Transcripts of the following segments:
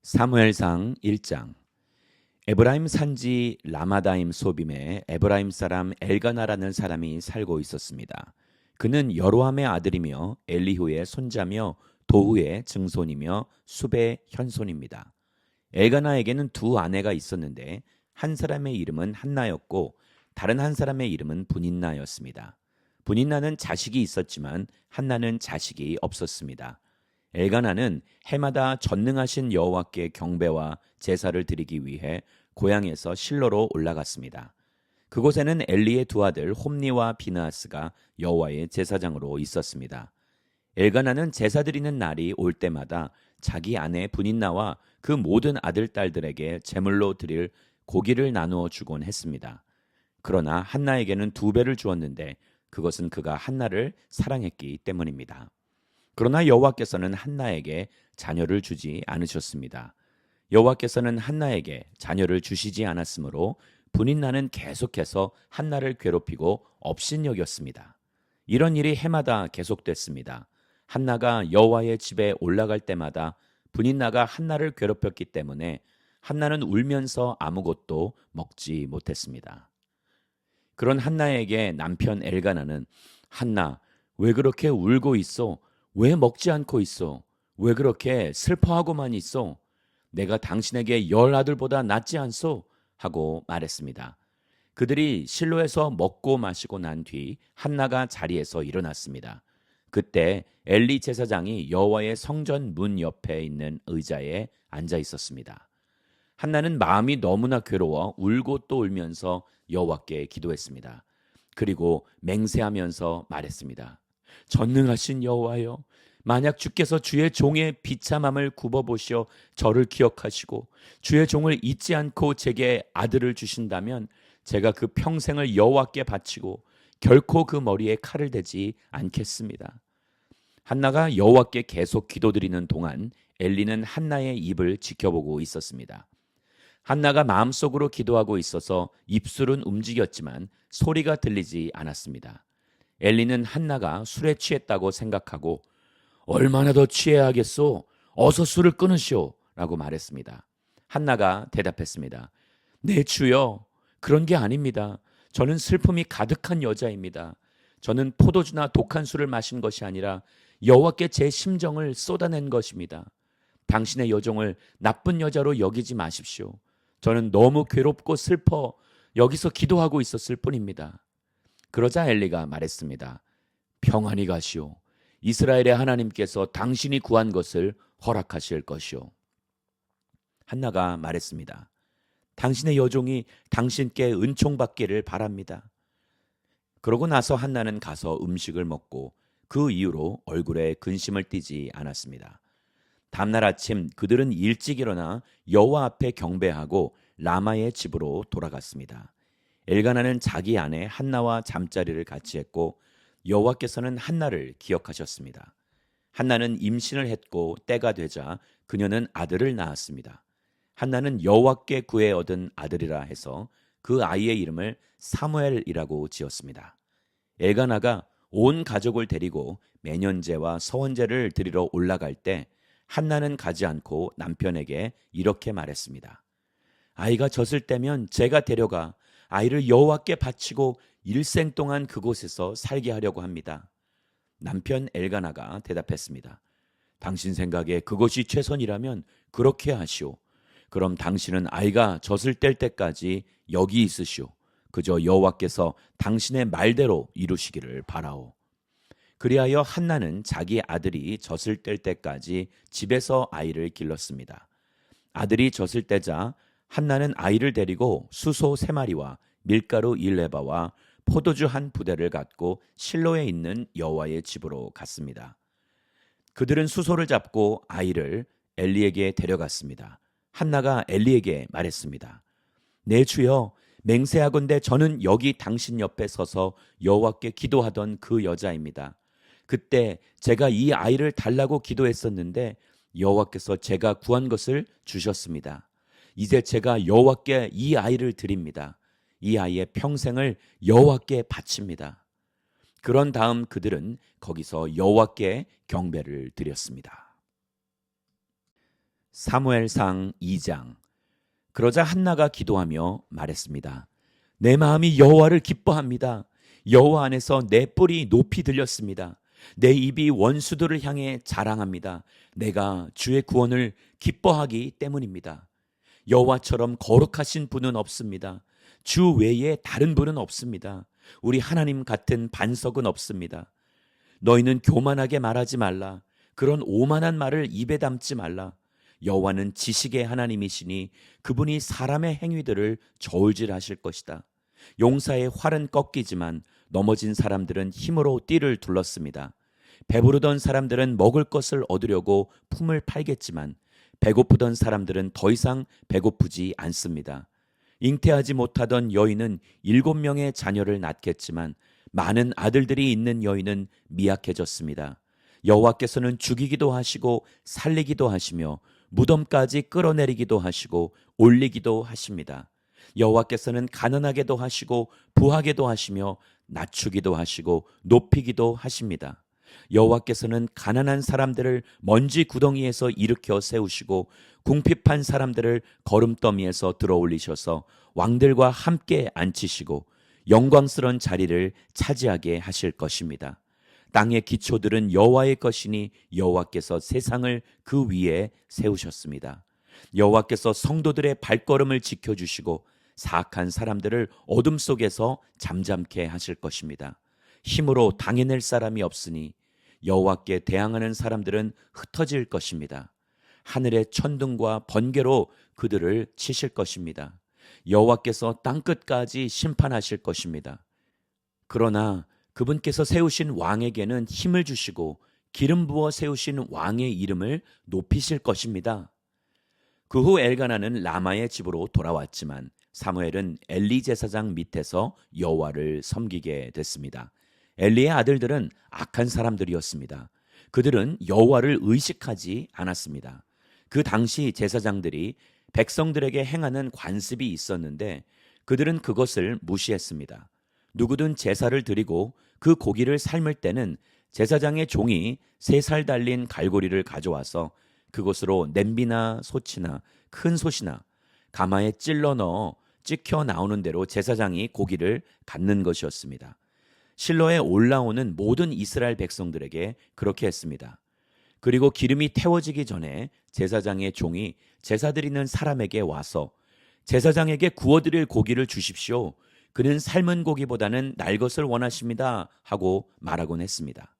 사무엘상 1장. 에브라임 산지 라마다임 소빔에 에브라임 사람 엘가나라는 사람이 살고 있었습니다. 그는 여로함의 아들이며 엘리후의 손자며 도후의 증손이며 숲의 현손입니다. 엘가나에게는 두 아내가 있었는데 한 사람의 이름은 한나였고 다른 한 사람의 이름은 분인나였습니다. 분인나는 자식이 있었지만 한나는 자식이 없었습니다. 엘가나는 해마다 전능하신 여호와께 경배와 제사를 드리기 위해 고향에서 실로로 올라갔습니다. 그곳에는 엘리의 두 아들 홈니와 비나하스가 여호와의 제사장으로 있었습니다. 엘가나는 제사 드리는 날이 올 때마다 자기 아내 분인나와 그 모든 아들 딸들에게 제물로 드릴 고기를 나누어 주곤 했습니다. 그러나 한나에게는 두 배를 주었는데 그것은 그가 한나를 사랑했기 때문입니다. 그러나 여호와께서는 한나에게 자녀를 주지 않으셨습니다. 여호와께서는 한나에게 자녀를 주시지 않았으므로 분인나는 계속해서 한나를 괴롭히고 업신여겼습니다. 이런 일이 해마다 계속됐습니다. 한나가 여호와의 집에 올라갈 때마다 분인나가 한나를 괴롭혔기 때문에 한나는 울면서 아무것도 먹지 못했습니다. 그런 한나에게 남편 엘가나는 한나, 왜 그렇게 울고 있어? 왜 먹지 않고 있어? 왜 그렇게 슬퍼하고만 있어? 내가 당신에게 10아들보다 낫지 않소? 하고 말했습니다. 그들이 실로에서 먹고 마시고 난 뒤 한나가 자리에서 일어났습니다. 그때 엘리 제사장이 여호와의 성전 문 옆에 있는 의자에 앉아 있었습니다. 한나는 마음이 너무나 괴로워 울고 또 울면서 여호와께 기도했습니다. 그리고 맹세하면서 말했습니다. 전능하신 여호와여, 만약 주께서 주의 종의 비참함을 굽어보시어 저를 기억하시고 주의 종을 잊지 않고 제게 아들을 주신다면 제가 그 평생을 여호와께 바치고 결코 그 머리에 칼을 대지 않겠습니다. 한나가 여호와께 계속 기도드리는 동안 엘리는 한나의 입을 지켜보고 있었습니다. 한나가 마음속으로 기도하고 있어서 입술은 움직였지만 소리가 들리지 않았습니다. 엘리는 한나가 술에 취했다고 생각하고 얼마나 더 취해야겠소? 어서 술을 끊으시오 라고 말했습니다. 한나가 대답했습니다. 네 주여, 그런 게 아닙니다. 저는 슬픔이 가득한 여자입니다. 저는 포도주나 독한 술을 마신 것이 아니라 여호와께 제 심정을 쏟아낸 것입니다. 당신의 여종을 나쁜 여자로 여기지 마십시오. 저는 너무 괴롭고 슬퍼 여기서 기도하고 있었을 뿐입니다. 그러자 엘리가 말했습니다. 평안히 가시오. 이스라엘의 하나님께서 당신이 구한 것을 허락하실 것이오. 한나가 말했습니다. 당신의 여종이 당신께 은총받기를 바랍니다. 그러고 나서 한나는 가서 음식을 먹고 그 이후로 얼굴에 근심을 띠지 않았습니다. 다음날 아침 그들은 일찍 일어나 여호와 앞에 경배하고 라마의 집으로 돌아갔습니다. 엘가나는 자기 아내 한나와 잠자리를 같이 했고 여호와께서는 한나를 기억하셨습니다. 한나는 임신을 했고 때가 되자 그녀는 아들을 낳았습니다. 한나는 여호와께 구해 얻은 아들이라 해서 그 아이의 이름을 사무엘이라고 지었습니다. 엘가나가 온 가족을 데리고 매년제와 서원제를 드리러 올라갈 때 한나는 가지 않고 남편에게 이렇게 말했습니다. 아이가 젖을 때면 제가 데려가 아이를 여호와께 바치고 일생 동안 그곳에서 살게 하려고 합니다. 남편 엘가나가 대답했습니다. 당신 생각에 그것이 최선이라면 그렇게 하시오. 그럼 당신은 아이가 젖을 뗄 때까지 여기 있으시오. 그저 여호와께서 당신의 말대로 이루시기를 바라오. 그리하여 한나는 자기 아들이 젖을 뗄 때까지 집에서 아이를 길렀습니다. 아들이 젖을 떼자 한나는 아이를 데리고 수소 3마리와 밀가루 1레바와 포도주 1부대를 갖고 실로에 있는 여호와의 집으로 갔습니다. 그들은 수소를 잡고 아이를 엘리에게 데려갔습니다. 한나가 엘리에게 말했습니다. 내 주여, 맹세하건대 저는 여기 당신 옆에 서서 여호와께 기도하던 그 여자입니다. 그때 제가 이 아이를 달라고 기도했었는데 여호와께서 제가 구한 것을 주셨습니다. 이제 제가 여호와께 이 아이를 드립니다. 이 아이의 평생을 여호와께 바칩니다. 그런 다음 그들은 거기서 여호와께 경배를 드렸습니다. 사무엘상 2장. 그러자 한나가 기도하며 말했습니다. 내 마음이 여호와를 기뻐합니다. 여호와 안에서 내 뿔이 높이 들렸습니다. 내 입이 원수들을 향해 자랑합니다. 내가 주의 구원을 기뻐하기 때문입니다. 여호와처럼 거룩하신 분은 없습니다. 주 외에 다른 분은 없습니다. 우리 하나님 같은 반석은 없습니다. 너희는 교만하게 말하지 말라. 그런 오만한 말을 입에 담지 말라. 여호와는 지식의 하나님이시니 그분이 사람의 행위들을 저울질하실 것이다. 용사의 활은 꺾이지만 넘어진 사람들은 힘으로 띠를 둘렀습니다. 배부르던 사람들은 먹을 것을 얻으려고 품을 팔겠지만 배고프던 사람들은 더 이상 배고프지 않습니다. 잉태하지 못하던 여인은 7명의 자녀를 낳겠지만 많은 아들들이 있는 여인은 미약해졌습니다. 여호와께서는 죽이기도 하시고 살리기도 하시며 무덤까지 끌어내리기도 하시고 올리기도 하십니다. 여호와께서는 가난하게도 하시고 부하게도 하시며 낮추기도 하시고 높이기도 하십니다. 여호와께서는 가난한 사람들을 먼지 구덩이에서 일으켜 세우시고 궁핍한 사람들을 거름더미에서 들어올리셔서 왕들과 함께 앉히시고 영광스러운 자리를 차지하게 하실 것입니다. 땅의 기초들은 여호와의 것이니 여호와께서 세상을 그 위에 세우셨습니다. 여호와께서 성도들의 발걸음을 지켜주시고 사악한 사람들을 어둠 속에서 잠잠케 하실 것입니다. 힘으로 당해낼 사람이 없으니 여호와께 대항하는 사람들은 흩어질 것입니다. 하늘의 천둥과 번개로 그들을 치실 것입니다. 여호와께서 땅끝까지 심판하실 것입니다. 그러나 그분께서 세우신 왕에게는 힘을 주시고 기름 부어 세우신 왕의 이름을 높이실 것입니다. 그 후 엘가나는 라마의 집으로 돌아왔지만 사무엘은 엘리 제사장 밑에서 여호와를 섬기게 됐습니다. 엘리의 아들들은 악한 사람들이었습니다. 그들은 여호와를 의식하지 않았습니다. 그 당시 제사장들이 백성들에게 행하는 관습이 있었는데 그들은 그것을 무시했습니다. 누구든 제사를 드리고 그 고기를 삶을 때는 제사장의 종이 3살 달린 갈고리를 가져와서 그것으로 냄비나 솥이나 큰 솥이나 가마에 찔러 넣어 찍혀 나오는 대로 제사장이 고기를 갖는 것이었습니다. 실로에 올라오는 모든 이스라엘 백성들에게 그렇게 했습니다. 그리고 기름이 태워지기 전에 제사장의 종이 제사 드리는 사람에게 와서 제사장에게 구워드릴 고기를 주십시오. 그는 삶은 고기보다는 날 것을 원하십니다. 하고 말하곤 했습니다.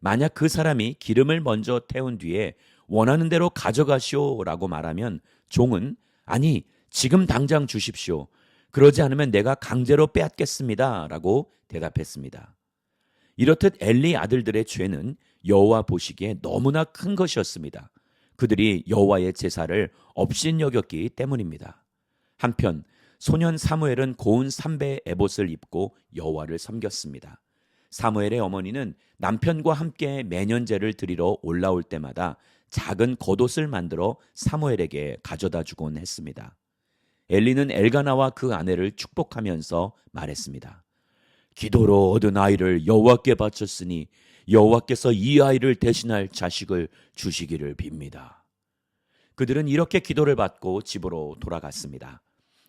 만약 그 사람이 기름을 먼저 태운 뒤에 원하는 대로 가져가시오 라고 말하면 종은 아니 지금 당장 주십시오. 그러지 않으면 내가 강제로 빼앗겠습니다. 라고 대답했습니다. 이렇듯 엘리 아들들의 죄는 여호와 보시기에 너무나 큰 것이었습니다. 그들이 여호와의 제사를 업신여겼기 때문입니다. 한편 소년 사무엘은 고운 삼배 에봇을 입고 여호와를 섬겼습니다. 사무엘의 어머니는 남편과 함께 매년제를 드리러 올라올 때마다 작은 겉옷을 만들어 사무엘에게 가져다 주곤 했습니다. 엘리는 엘가나와 그 아내를 축복하면서 말했습니다. 기도로 얻은 아이를 여호와께 바쳤으니 여호와께서 이 아이를 대신할 자식을 주시기를 빕니다. 그들은 이렇게 기도를 받고 집으로 돌아갔습니다.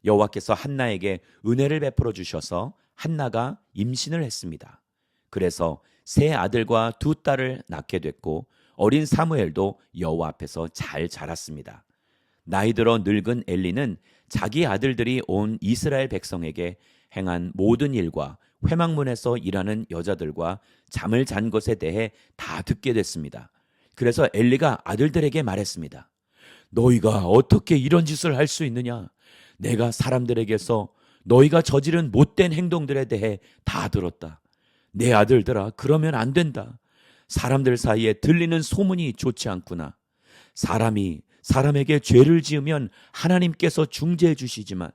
여호와께서 한나에게 은혜를 베풀어 주셔서 한나가 임신을 했습니다. 그래서 3 아들과 2 딸을 낳게 됐고 어린 사무엘도 여호와 앞에서 잘 자랐습니다. 나이 들어 늙은 엘리는 자기 아들들이 온 이스라엘 백성에게 행한 모든 일과 회막문에서 일하는 여자들과 잠을 잔 것에 대해 다 듣게 됐습니다. 그래서 엘리가 아들들에게 말했습니다. 너희가 어떻게 이런 짓을 할 수 있느냐? 내가 사람들에게서 너희가 저지른 못된 행동들에 대해 다 들었다. 내 아들들아, 그러면 안 된다. 사람들 사이에 들리는 소문이 좋지 않구나. 사람이 사람에게 죄를 지으면 하나님께서 중재해 주시지만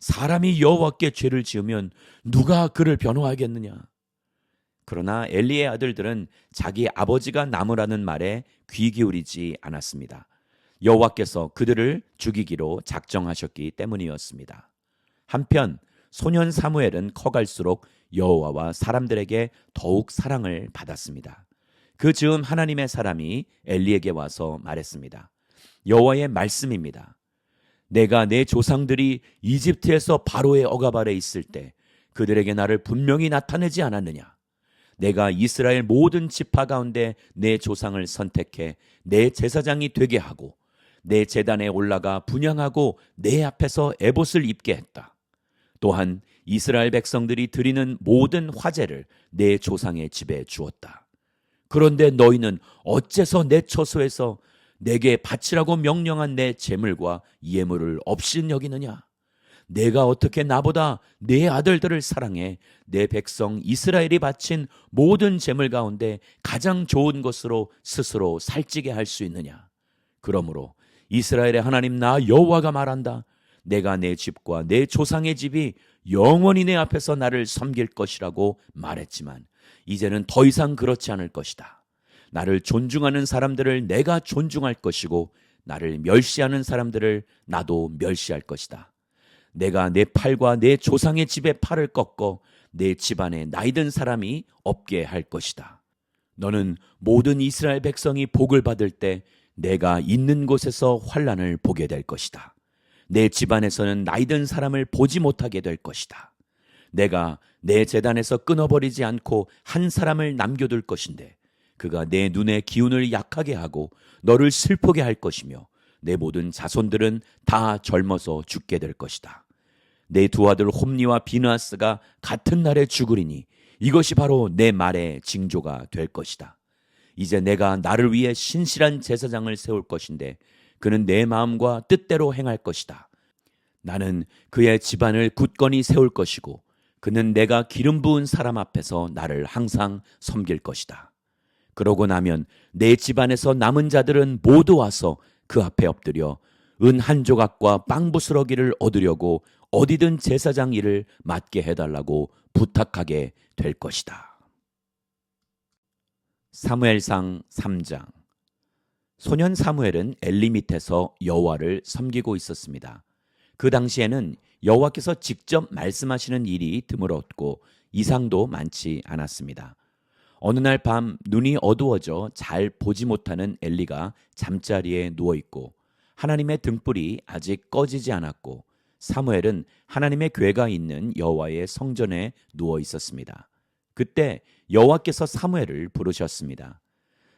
사람이 여호와께 죄를 지으면 누가 그를 변호하겠느냐. 그러나 엘리의 아들들은 자기 아버지가 나무라는 말에 귀 기울이지 않았습니다. 여호와께서 그들을 죽이기로 작정하셨기 때문이었습니다. 한편 소년 사무엘은 커갈수록 여호와와 사람들에게 더욱 사랑을 받았습니다. 그 즈음 하나님의 사람이 엘리에게 와서 말했습니다. 여호와의 말씀입니다. 내가 내 조상들이 이집트에서 바로의 억압 아래 있을 때 그들에게 나를 분명히 나타내지 않았느냐? 내가 이스라엘 모든 지파 가운데 내 조상을 선택해 내 제사장이 되게 하고 내 제단에 올라가 분향하고 내 앞에서 에봇을 입게 했다. 또한 이스라엘 백성들이 드리는 모든 화제를 내 조상의 집에 주었다. 그런데 너희는 어째서 내 처소에서 내게 바치라고 명령한 내 제물과 예물을 없인 여기느냐? 내가 어떻게 나보다 내 아들들을 사랑해 내 백성 이스라엘이 바친 모든 제물 가운데 가장 좋은 것으로 스스로 살찌게 할 수 있느냐? 그러므로 이스라엘의 하나님 나 여호와가 말한다. 내가 내 집과 내 조상의 집이 영원히 내 앞에서 나를 섬길 것이라고 말했지만 이제는 더 이상 그렇지 않을 것이다. 나를 존중하는 사람들을 내가 존중할 것이고 나를 멸시하는 사람들을 나도 멸시할 것이다. 내가 내 팔과 내 조상의 집에 팔을 꺾어 내 집안에 나이든 사람이 없게 할 것이다. 너는 모든 이스라엘 백성이 복을 받을 때 내가 있는 곳에서 환난을 보게 될 것이다. 내 집안에서는 나이든 사람을 보지 못하게 될 것이다. 내가 내 제단에서 끊어버리지 않고 한 사람을 남겨둘 것인데 그가 내 눈의 기운을 약하게 하고 너를 슬프게 할 것이며 내 모든 자손들은 다 젊어서 죽게 될 것이다. 내 두 아들 홈니와 비느하스가 같은 날에 죽으리니 이것이 바로 내 말의 징조가 될 것이다. 이제 내가 나를 위해 신실한 제사장을 세울 것인데 그는 내 마음과 뜻대로 행할 것이다. 나는 그의 집안을 굳건히 세울 것이고 그는 내가 기름 부은 사람 앞에서 나를 항상 섬길 것이다. 그러고 나면 내 집안에서 남은 자들은 모두 와서 그 앞에 엎드려 은 한 조각과 빵 부스러기를 얻으려고 어디든 제사장 일을 맡게 해달라고 부탁하게 될 것이다. 사무엘상 3장. 소년 사무엘은 엘리 밑에서 여호와를 섬기고 있었습니다. 그 당시에는 여호와께서 직접 말씀하시는 일이 드물었고 이상도 많지 않았습니다. 어느 날 밤 눈이 어두워져 잘 보지 못하는 엘리가 잠자리에 누워있고 하나님의 등불이 아직 꺼지지 않았고 사무엘은 하나님의 궤가 있는 여호와의 성전에 누워 있었습니다. 그때 여호와께서 사무엘을 부르셨습니다.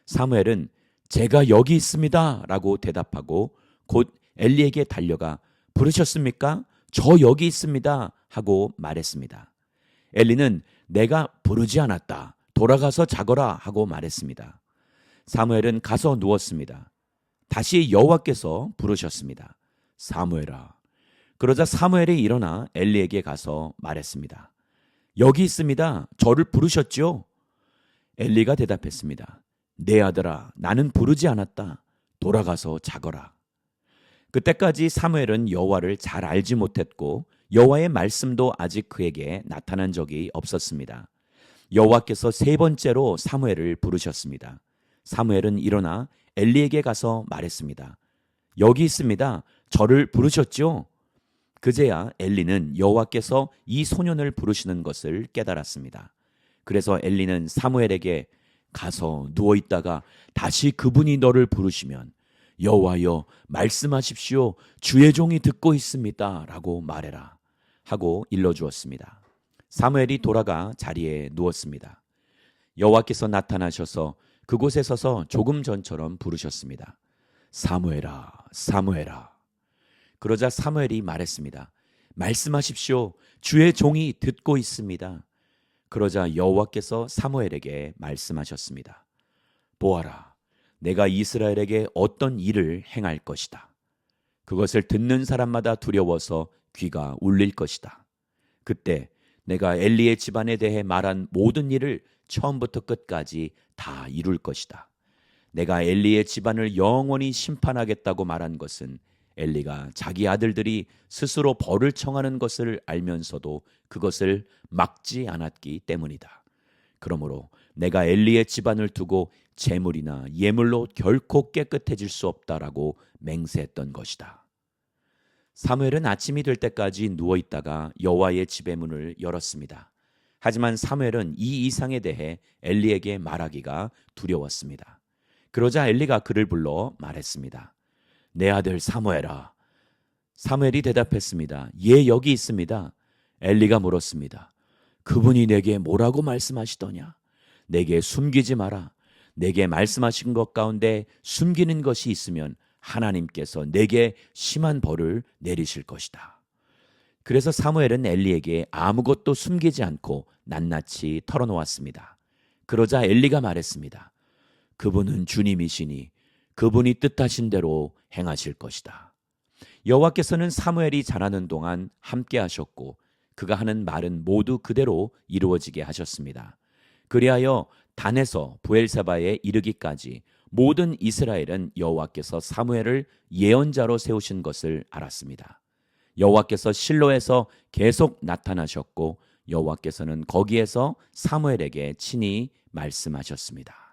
사무엘은 제가 여기 있습니다 라고 대답하고 곧 엘리에게 달려가 부르셨습니까? 저 여기 있습니다 하고 말했습니다. 엘리는 내가 부르지 않았다. 돌아가서 자거라 하고 말했습니다. 사무엘은 가서 누웠습니다. 다시 여호와께서 부르셨습니다. 사무엘아. 그러자 사무엘이 일어나 엘리에게 가서 말했습니다. 여기 있습니다. 저를 부르셨죠? 엘리가 대답했습니다. 내 아들아, 나는 부르지 않았다. 돌아가서 자거라. 그때까지 사무엘은 여호와를 잘 알지 못했고 여호와의 말씀도 아직 그에게 나타난 적이 없었습니다. 여호와께서 세 번째로 사무엘을 부르셨습니다. 사무엘은 일어나 엘리에게 가서 말했습니다. 여기 있습니다. 저를 부르셨죠? 그제야 엘리는 여호와께서 이 소년을 부르시는 것을 깨달았습니다. 그래서 엘리는 사무엘에게 가서 누워 있다가 다시 그분이 너를 부르시면 여호와여 말씀하십시오. 주의 종이 듣고 있습니다. 라고 말해라 하고 일러주었습니다. 사무엘이 돌아가 자리에 누웠습니다. 여호와께서 나타나셔서 그곳에 서서 조금 전처럼 부르셨습니다. 사무엘아, 사무엘아. 그러자 사무엘이 말했습니다. 말씀하십시오. 주의 종이 듣고 있습니다. 그러자 여호와께서 사무엘에게 말씀하셨습니다. 보아라, 내가 이스라엘에게 어떤 일을 행할 것이다. 그것을 듣는 사람마다 두려워서 귀가 울릴 것이다. 그때 내가 엘리의 집안에 대해 말한 모든 일을 처음부터 끝까지 다 이룰 것이다. 내가 엘리의 집안을 영원히 심판하겠다고 말한 것은 엘리가 자기 아들들이 스스로 벌을 청하는 것을 알면서도 그것을 막지 않았기 때문이다. 그러므로 내가 엘리의 집안을 두고 제물이나 예물로 결코 깨끗해질 수 없다라고 맹세했던 것이다. 사무엘은 아침이 될 때까지 누워있다가 여호와의 집의 문을 열었습니다. 하지만 사무엘은 이 이상에 대해 엘리에게 말하기가 두려웠습니다. 그러자 엘리가 그를 불러 말했습니다. 내 아들 사무엘아. 사무엘이 대답했습니다. 예, 여기 있습니다. 엘리가 물었습니다. 그분이 내게 뭐라고 말씀하시더냐? 내게 숨기지 마라. 내게 말씀하신 것 가운데 숨기는 것이 있으면 하나님께서 내게 심한 벌을 내리실 것이다. 그래서 사무엘은 엘리에게 아무것도 숨기지 않고 낱낱이 털어놓았습니다. 그러자 엘리가 말했습니다. 그분은 주님이시니 그분이 뜻하신 대로 행하실 것이다. 여호와께서는 사무엘이 자라는 동안 함께 하셨고 그가 하는 말은 모두 그대로 이루어지게 하셨습니다. 그리하여 단에서 브엘사바에 이르기까지 모든 이스라엘은 여호와께서 사무엘을 예언자로 세우신 것을 알았습니다. 여호와께서 실로에서 계속 나타나셨고 여호와께서는 거기에서 사무엘에게 친히 말씀하셨습니다.